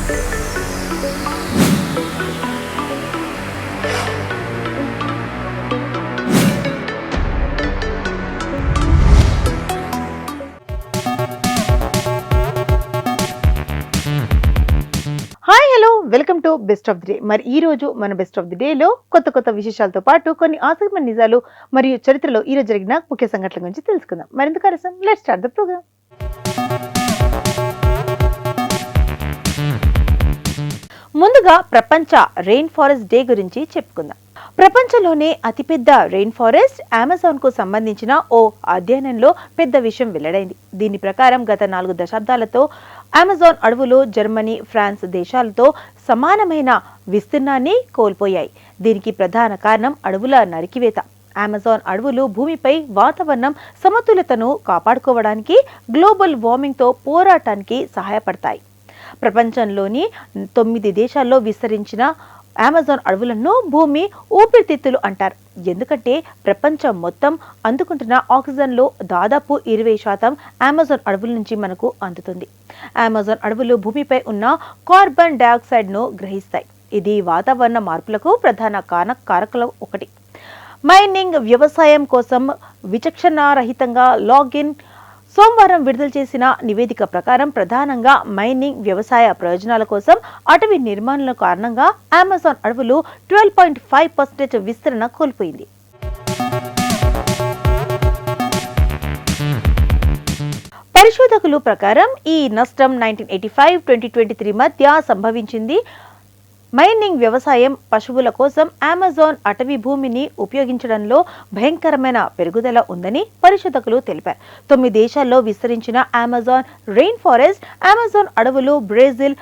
Hi hello welcome to best of the day. మరి ఈ రోజు మన బెస్ట్ ఆఫ్ ది డేలో కొత్త విశేషాలతో పాటు కొన్ని ఆసక్తికరమైన నిజాలు మరియు చరిత్రలో ఈ రోజు జరిగిన ముఖ్య సంఘటనల గురించి తెలుసుకుందాం. మరింత ఆలస్యం లెట్స్ స్టార్ట్ ద ప్రోగ్రామ్. ముందుగా ప్రపంచ రెయిన్ ఫారెస్ట్ డే గురించి చెప్పుకుందాం. ప్రపంచంలోనే అతిపెద్ద రెయిన్ ఫారెస్ట్ అమెజాన్ కు సంబంధించిన ఓ అధ్యయనంలో పెద్ద విషయం వెల్లడైంది. దీని ప్రకారం గత 4 దశాబ్దాలతో అమెజాన్ అడవులు జర్మనీ, ఫ్రాన్స్ దేశాలతో సమానమైన విస్తీర్ణాన్ని కోల్పోయాయి. దీనికి ప్రధాన కారణం అడవుల నరికివేత. అమెజాన్ అడవులు భూమిపై వాతావరణం సమతుల్యతను కాపాడుకోవడానికి, గ్లోబల్ వార్మింగ్తో పోరాటానికి సహాయపడతాయి. ప్రపంచంలోని 9 దేశాల్లో విస్తరించిన అమెజాన్ అడవులను భూమి ఊపిరితిత్తులు అంటారు. ఎందుకంటే ప్రపంచం మొత్తం అందుకుంటున్న ఆక్సిజన్లో దాదాపు 20% అమెజాన్ అడవుల నుంచి మనకు అందుతుంది. అమెజాన్ అడవులు భూమిపై ఉన్న కార్బన్ డయాక్సైడ్ను గ్రహిస్తాయి. ఇది వాతావరణ మార్పులకు ప్రధాన కారకుల ఒకటి. మైనింగ్ వ్యవసాయం కోసం విచక్షణారహితంగా లాగిన్ సోమవారం విడుదల చేసిన నివేదిక ప్రకారం ప్రధానంగా మైనింగ్ వ్యవసాయ ప్రయోజనాల కోసం అటవీ నిర్మాణాల కారణంగా అమెజాన్ అడవులు 12.5% విస్తరణ కోల్పోయింది. పరిశోధకుల ప్రకారం ఈ నష్టం 1985-2023 మధ్య సంభవించింది. మైనింగ్ వ్యవసాయం పశువుల కోసం అమెజాన్ అటవీ భూమిని ఉపయోగించడంలో భయంకరమైన పెరుగుదల ఉందని పరిశోధకులు తెలిపారు. 9 దేశాల్లో విస్తరించిన అమెజాన్ రెయిన్ ఫారెస్ట్, అమెజాన్ అడవులు Brazil,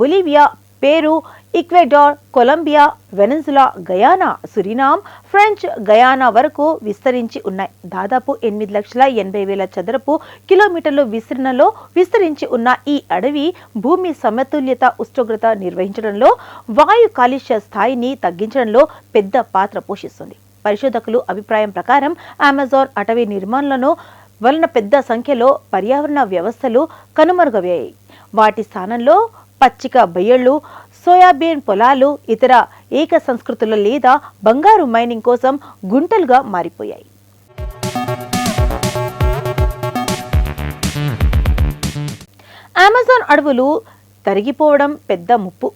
Bolivia, Peru, Ecuador, Colombia, Venezuela, Guyana, Suriname, French Guiana వరకు విస్తరించి ఉన్నాయి. దాదాపు 8,80,000 చదరపు కిలోమీటర్ల విస్తీర్ణంలో విస్తరించి ఉన్న ఈ అడవి భూమి సమతుల్యత, ఉష్ణోగ్రత నిర్వహించడంలో, వాయు కాలుష్య స్థాయిని తగ్గించడంలో పెద్ద పాత్ర పోషిస్తుంది. పరిశోధకులు అభిప్రాయం ప్రకారం అమెజాన్ అటవీ నిర్మాణాలను వలన పెద్ద సంఖ్యలో పర్యావరణ వ్యవస్థలు కనుమరుగయ్యాయి. వాటి స్థానంలో పచ్చిక బయళ్లు, సోయాబీన్ పొలాలు, ఇతర ఏక సంస్కృతుల లేదా బంగారు మైనింగ్ కోసం గుంటలుగా మారిపోయాయి. అమెజాన్ అడవులు తరిగిపోవడం పెద్ద ముప్పు.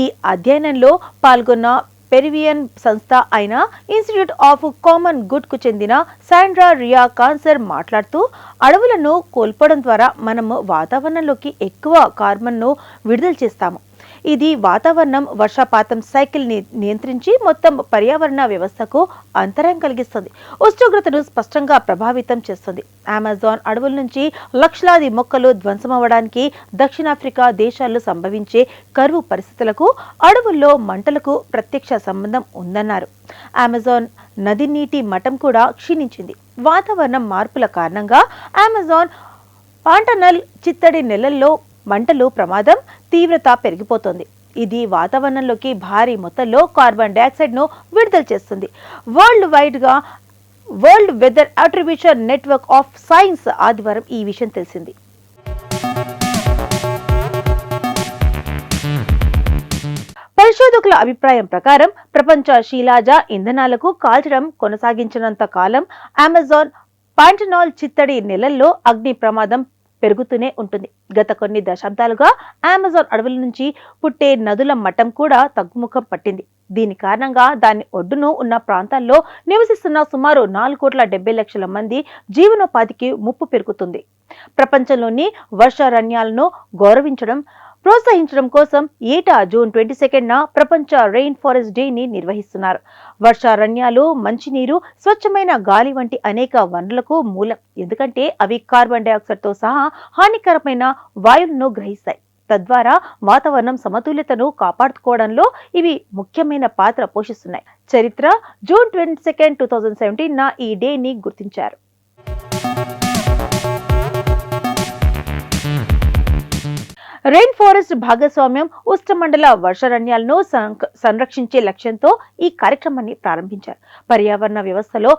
ఈ అధ్యయనంలో పాల్గొన్న పెరువియన్ సంస్థ అయిన ఇన్స్టిట్యూట్ ఆఫ్ కామన్ గుడ్ కు చెందిన శాండ్రా రియా కాన్సర్ మాట్లాడుతూ, అడవులను కోల్పోవడం ద్వారా మనము వాతావరణంలోకి ఎక్కువ కార్బన్ను విడుదల చేస్తాము. ఇది వాతావరణం వర్షపాతం సైకిల్ ని నియంత్రించి మొత్తం పర్యావరణ వ్యవస్థకు అంతరాయం కలిగిస్తుంది, ఉష్ణోగ్రతను స్పష్టంగా ప్రభావితం చేస్తుంది. అమెజాన్ అడవుల నుంచి లక్షలాది మొక్కలు ధ్వంసమవడానికి దక్షిణాఫ్రికా దేశాల్లో సంభవించే కరువు పరిస్థితులకు అడవుల్లో మంటలకు ప్రత్యక్ష సంబంధం ఉందన్నారు. అమెజాన్ నది నీటి మట్టం కూడా క్షీణించింది. వాతావరణ మార్పుల కారణంగా అమెజాన్ పాంటనల్ చిత్తడి నెలల్లో మంటలు ప్రమాదం తీవ్రత పెరిగిపోతుంది. ఇది వాతావరణంలోకి భారీ మొత్తంలో కార్బన్ డయాక్సైడ్ ను విడుదల చేస్తుంది. World Weather Attribution network of science ఆదివారం ఈ విషయం తెలిసింది. పరిశోధకుల అభిప్రాయం ప్రకారం ప్రపంచ శిలాజ ఇంధనాలకు కాల్చడం కొనసాగించినంత కాలం అమెజాన్ పాంటనాల్ చిత్తడి నెలల్లో అగ్ని ప్రమాదం పెరుగుతూనే ఉంటుంది. గత కొన్ని దశాబ్దాలుగా అమెజాన్ అడవుల నుంచి పుట్టే నదుల మట్టం కూడా తగ్గుముఖం పట్టింది. దీని కారణంగా దాని ఒడ్డును ఉన్న ప్రాంతాల్లో నివసిస్తున్న సుమారు 4,70,00,000 మంది జీవనోపాధికి ముప్పు పెరుగుతుంది. ప్రపంచంలోని వర్షారణ్యాలను ప్రోత్సహించడం కోసం ఏటా జూన్ 22న ప్రపంచ రెయిన్ ఫారెస్ట్ డేని నిర్వహిస్తున్నారు. వర్షారణ్యాలు మంచినీరు, స్వచ్ఛమైన గాలి వంటి అనేక వనరులకు మూలం. ఎందుకంటే అవి కార్బన్ డయాక్సైడ్తో సహా హానికరమైన వాయువులను గ్రహిస్తాయి. తద్వారా వాతావరణం సమతుల్యతను కాపాడుకోవడంలో ఇవి ముఖ్యమైన పాత్ర పోషిస్తున్నాయి. చరిత్ర జూన్ 22, 2017 ఈ డేని గుర్తించారు. రెయిన్ ఫారెస్ట్ భాగస్వామ్యం ఉష్ణమండల వర్షారణ్యాలను సంరక్షించే లక్ష్యంతో ఈ కార్యక్రమాన్ని ప్రారంభించారు. పర్యావరణ వ్యవస్థలో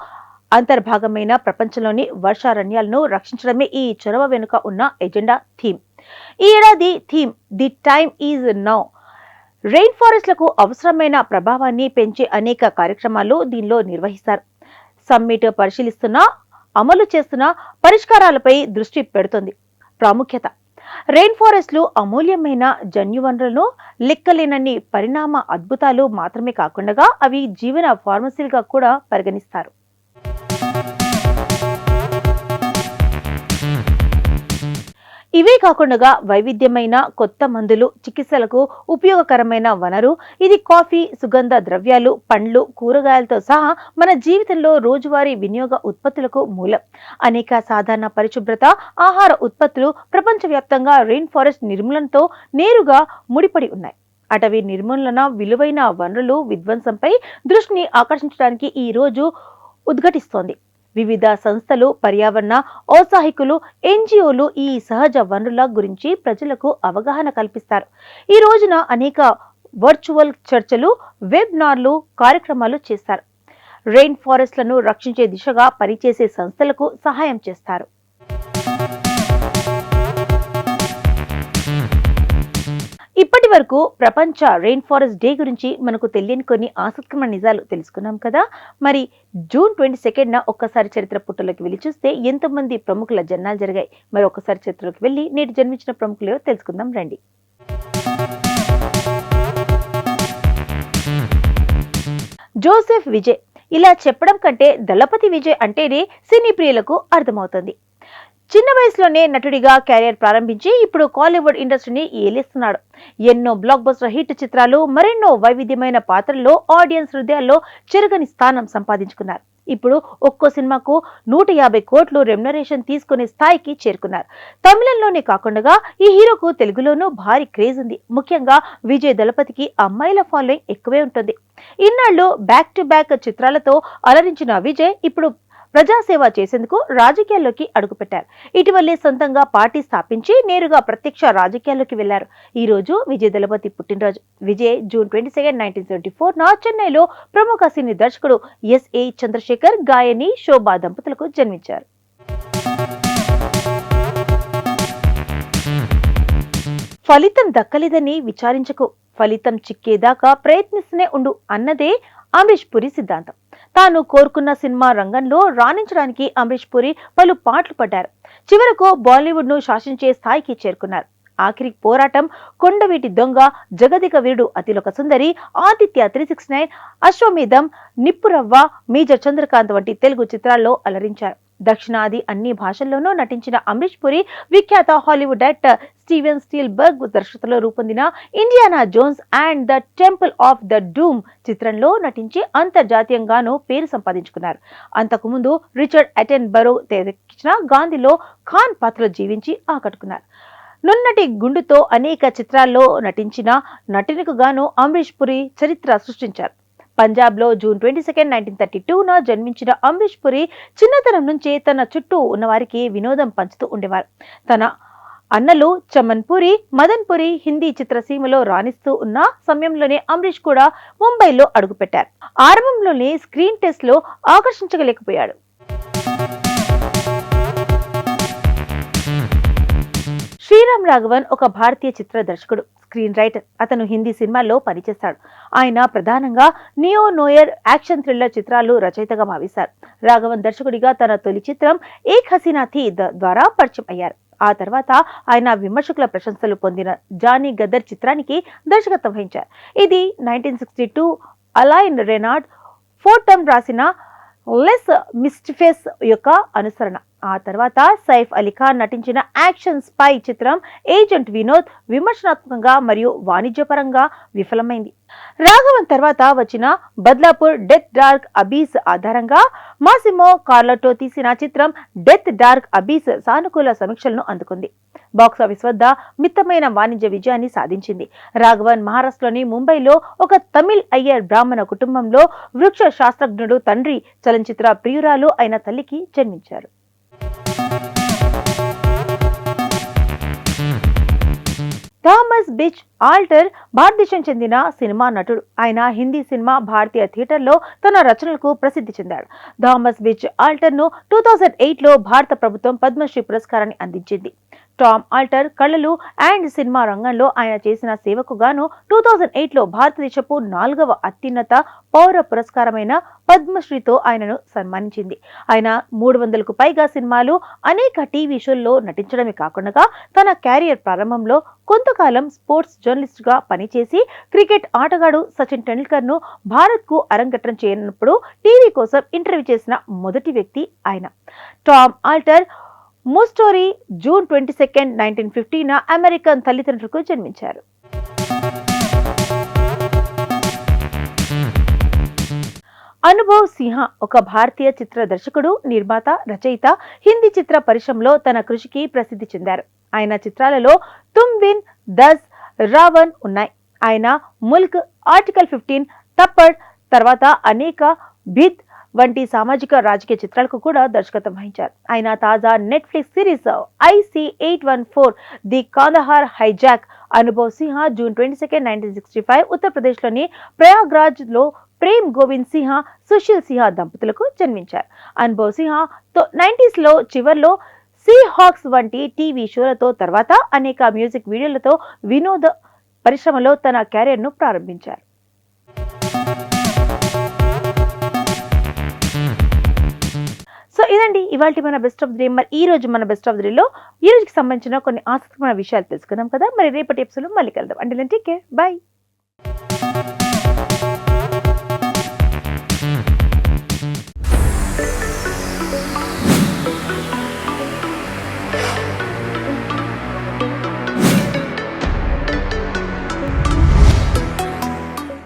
అంతర్భాగమైన ప్రపంచంలోని వర్షారణ్యాలను రక్షించడమే ఈ చొరవ వెనుక ఉన్న ఎజెండా థీమ్. ఈ ఏడాది theme the time is now. Rain ఫారెస్ట్లకు అవసరమైన ప్రభావాన్ని పెంచే అనేక కార్యక్రమాలు దీనిలో నిర్వహిస్తారు. సమ్మిట్ పరిశీలిస్తున్న, అమలు చేస్తున్న పరిష్కారాలపై దృష్టి పెడుతుంది. ప్రాముఖ్యత: రెయిన్ ఫారెస్ట్లు అమూల్యమైన జన్యువనరులను, లెక్కలేనన్ని పరిణామ అద్భుతాలు మాత్రమే కాకుండా అవి జీవన ఫార్మసీలుగా కూడా పరిగణిస్తారు. ఇవే కాకుండా వైవిధ్యమైన కొత్త మందులు, చికిత్సలకు ఉపయోగకరమైన వనరు ఇది. కాఫీ, సుగంధ ద్రవ్యాలు, పండ్లు, కూరగాయలతో సహా మన జీవితంలో రోజువారీ వినియోగ ఉత్పత్తులకు మూలం. అనేక సాధారణ పరిశుభ్రత, ఆహార ఉత్పత్తులు ప్రపంచవ్యాప్తంగా రెయిన్ ఫారెస్ట్ నిర్మూలనతో నేరుగా ముడిపడి ఉన్నాయి. అటవీ నిర్మూలన విలువైన వనరులు విధ్వంసంపై దృష్టిని ఆకర్షించడానికి ఈ రోజు ఉద్ఘాటిస్తోంది. వివిధ సంస్థలు, పర్యావరణ ఔత్సాహికులు, ఎన్జిఓలు ఈ సహజ వనరుల గురించి ప్రజలకు అవగాహన కల్పిస్తారు. ఈ రోజున అనేక వర్చువల్ చర్చలు, వెబినార్లు, కార్యక్రమాలు చేస్తారు. రెయిన్ ఫారెస్ట్లను రక్షించే దిశగా పనిచేసే సంస్థలకు సహాయం చేస్తారు. ఇప్పటి వరకు ప్రపంచ రెయిన్ ఫారెస్ట్ డే గురించి మనకు తెలియని కొన్ని ఆసక్తికరమైన నిజాలు తెలుసుకున్నాం కదా. మరి జూన్ 22న ఒక్కసారి చరిత్ర పుటలోకి వెళ్ళి చూస్తే ఎంతోమంది ప్రముఖుల జన్మాలు జరిగాయి. మరి ఒక్కసారి చరిత్రలోకి వెళ్ళి నేటి జన్మించిన ప్రముఖులు తెలుసుకుందాం రండి. జోసెఫ్ విజయ్. ఇలా చెప్పడం కంటే దళపతి విజయ్ అంటేనే సినీ ప్రియులకు అర్థమవుతుంది. చిన్న వయసులోనే నటుడిగా కెరీర్ ప్రారంభించి ఇప్పుడు కాలీవుడ్ ఇండస్ట్రీని ఏలేస్తున్నాడు. ఎన్నో బ్లాక్ బస్టర్ హిట్ చిత్రాలు, మరెన్నో వైవిధ్యమైన పాత్రల్లో ఆడియన్స్ హృదయాల్లో చెరగని స్థానం సంపాదించుకున్నారు. ఇప్పుడు ఒక్కో సినిమాకు 150 కోట్లు రెమ్యునరేషన్ తీసుకునే స్థాయికి చేరుకున్నారు. తమిళంలోనే కాకుండా ఈ హీరోకు తెలుగులోనూ భారీ క్రేజ్ ఉంది. ముఖ్యంగా విజయ్ దళపతికి అమ్మాయిల ఫాలోయింగ్ ఎక్కువే ఉంటుంది. ఇన్నాళ్లు బ్యాక్ టు బ్యాక్ చిత్రాలతో అలరించిన విజయ్ ఇప్పుడు ప్రజాసేవ చేసేందుకు రాజకీయాల్లోకి అడుగుపెట్టారు. ఇటీవలే సొంతంగా పార్టీ స్థాపించి నేరుగా ప్రత్యక్ష రాజకీయాల్లోకి వెళ్లారు. ఈ రోజు విజయ్ దళపతి పుట్టినరోజు. విజయ్ జూన్ 22, 1974 చెన్నైలో ప్రముఖ సినీ దర్శకుడు ఎస్ఏ చంద్రశేఖర్, గాయని శోభా దంపతులకు జన్మించారు. ఫలితం దక్కలేదని విచారించకు, ఫలితం చిక్కేదాకా ప్రయత్నిస్తూనే ఉండు అన్నదే అమరీష్ పురి సిద్ధాంతం. తాను కోరుకున్న సినిమా రంగంలో రాణించడానికి అమరీష్ పురి పలు పాటలు పడ్డారు. చివరకు బాలీవుడ్ ను శాసించే స్థాయికి చేరుకున్నారు. ఆఖరి పోరాటం, కొండవీటి దొంగ, జగదిక వీరుడు, అతిలోక సుందరి, ఆదిత్య 369, అశ్వమేధం, నిప్పురవ్వ, మేజర్ చంద్రకాంత్ వంటి తెలుగు చిత్రాల్లో అలరించారు. దక్షిణాది అన్ని భాషల్లోనూ నటించిన అమరీష్ పురి విఖ్యాత హాలీవుడ్ డైరెక్టర్ స్టీవెన్ స్పీల్బర్గ్ దర్శకత్వంలో రూపొందిన Indiana Jones and the temple of the doom చిత్రంలో నటించి అంతర్జాతీయంగానూ పేరు సంపాదించుకున్నారు. అంతకుముందు రిచర్డ్ అటెన్బరో తెరకెక్కించిన గాంధీలో ఖాన్ పాత్రలో జీవించి ఆకట్టుకున్నారు. నున్నటి గుండుతో అనేక చిత్రాల్లో నటించిన నటునికి గాను అమరీష్ పురి చరిత్ర సృష్టించారు. పంజాబ్లో జూన్ 22, 1932 జన్మించిన అమరీష్ పురి చిన్నతనం నుంచే తన చుట్టూ ఉన్నవారికి వినోదం పంచుతూ ఉండేవారు. తన అన్నలు చమన్ పురి, మదన్ పురి హిందీ చిత్రసీమలో రాణిస్తూ ఉన్న సమయంలోనే అమరీష్ కూడా ముంబైలో అడుగుపెట్టారు. ఆరంభంలోనే స్క్రీన్ టెస్ట్ లో ఆకర్షించలేకపోయాడు. శ్రీరామ్ రాఘవన్ ఒక భారతీయ చిత్ర దర్శకుడు, స్క్రీన్ రైటర్. అతను హిందీ సినిమాల్లో పనిచేస్తాడు. ఆయన ప్రధానంగా నియో నోయర్, యాక్షన్ థ్రిల్లర్ చిత్రాలు రచయితగా భావిస్తారు. రాఘవన్ దర్శకుడిగా తన తొలి చిత్రం ఏక్ హసీనా థీ ద్వారా పరిచయం అయ్యారు. ఆ తర్వాత ఆయన విమర్శకుల ప్రశంసలు పొందిన జానీ గదర్ చిత్రానికి దర్శకత్వం వహించారు. ఇది 1962 అలాయిన్ రెనార్డ్ ఫోర్టమ్ రాసిన లెస్ మిస్టిఫెస్ యొక్క అనుసరణ. ఆ తర్వాత సైఫ్ అలీ ఖాన్ నటించిన యాక్షన్ స్పై చిత్రం ఏజెంట్ వినోద్ విమర్శనాత్మకంగా మరియు వాణిజ్యపరంగా విఫలమైంది. రాఘవన్ తర్వాత వచ్చిన బద్లాపూర్ డెత్ డార్క్ అబీస్ ఆధారంగా మాసిమో కార్లటో తీసిన చిత్రం డెత్ డార్క్ అబీస్ సానుకూల సమీక్షలను అందుకుంది. బాక్సాఫీస్ వద్ద మితమైన వాణిజ్య విజయాన్ని సాధించింది. రాఘవన్ మహారాష్ట్రలోని ముంబైలో ఒక తమిళ్ అయ్యర్ బ్రాహ్మణ కుటుంబంలో వృక్ష శాస్త్రజ్ఞుడు తండ్రి, చలనచిత్ర ప్రియురాలు అయిన తల్లికి జన్మించారు. థామస్ బిచ్ ఆల్టర్ భారతదేశం చెందిన సినిమా నటుడు. ఆయన హిందీ సినిమా, భారతీయ థియేటర్లో తన రచనలకు ప్రసిద్ధి చెందాడు. థామస్ బిచ్ ఆల్టర్ ను 2008లో భారత ప్రభుత్వం పద్మశ్రీ పురస్కారాన్ని అందించింది. టామ్ ఆల్టర్ కళలు అండ్ సినిమా రంగంలో ఆయన చేసిన సేవకు గాను 2008లో భారతదేశపు 4వ అత్యున్నత పౌర పురస్కారమైన పద్మశ్రీతో ఆయనను సన్మానించింది. ఆయన 300కు పైగా సినిమాలు, అనేక టీవీ షోల్లో నటించడమే కాకుండా తన క్యారియర్ ప్రారంభంలో కొంతకాలం స్పోర్ట్స్ జర్నలిస్ట్ గా పనిచేసి క్రికెట్ ఆటగాడు సచిన్ టెండూల్కర్ ను భారత్ కు అరంగేట్రం చేయనప్పుడు టీవీ కోసం ఇంటర్వ్యూ చేసిన మొదటి వ్యక్తి ఆయన. టామ్ ఆల్టర్ ముస్టోరీ జూన్ 22, 1950న అమెరికన్ తల్లిదండ్రులకు జన్మించారు. అనుభవ్ సింహ ఒక భారతీయ చిత్ర దర్శకుడు, నిర్మాత, రచయిత. హిందీ చిత్ర పరిశ్రమలో తన కృషికి ప్రసిద్ధి చెందారు. ఆయన చిత్రాలలో తుమ్ బిన్, దస్, రావణ్ ఉన్నాయి. ఆయన ముల్క్, ఆర్టికల్ 15, తప్పడ్ తర్వాత అనేక భిద్ వంటి సామాజిక రాజకీయ చిత్రాలకు కూడా దర్శకత్వం వహించారు. ఆయన తాజా Netflix series IC-814 the Kandahar hijack. Anubhav Simha June 22, 1965 ఉత్తరప్రదేశ్లోని ప్రయాగ్రాజ్ లో ప్రేమ్ గోవింద్ సింహ, సుశీల్ సింహ దంపతులకు జన్మించారు. అనుభవ్ సింహ 90s లో చివర్లో సీ హాక్స్ వంటి టీవీ షోలతో తర్వాత అనేక మ్యూజిక్ వీడియోలతో వినోద పరిశ్రమలో తన కెరీర్ను ప్రారంభించారు. సో ఇదండి ఇవాల్టి మన బెస్ట్ ఆఫ్ ది డే. మరి ఈ రోజు మన బెస్ట్ ఆఫ్ ది డేలో ఈ రోజుకి సంబంధించిన కొన్ని ఆసక్తికరమైన విషయాలు తెలుసుకుందాం కదా. మరి రేపటి ఎపిసోడ్లో మళ్ళీ కలుద్దాం. అంటే టేక్ కేర్, బై.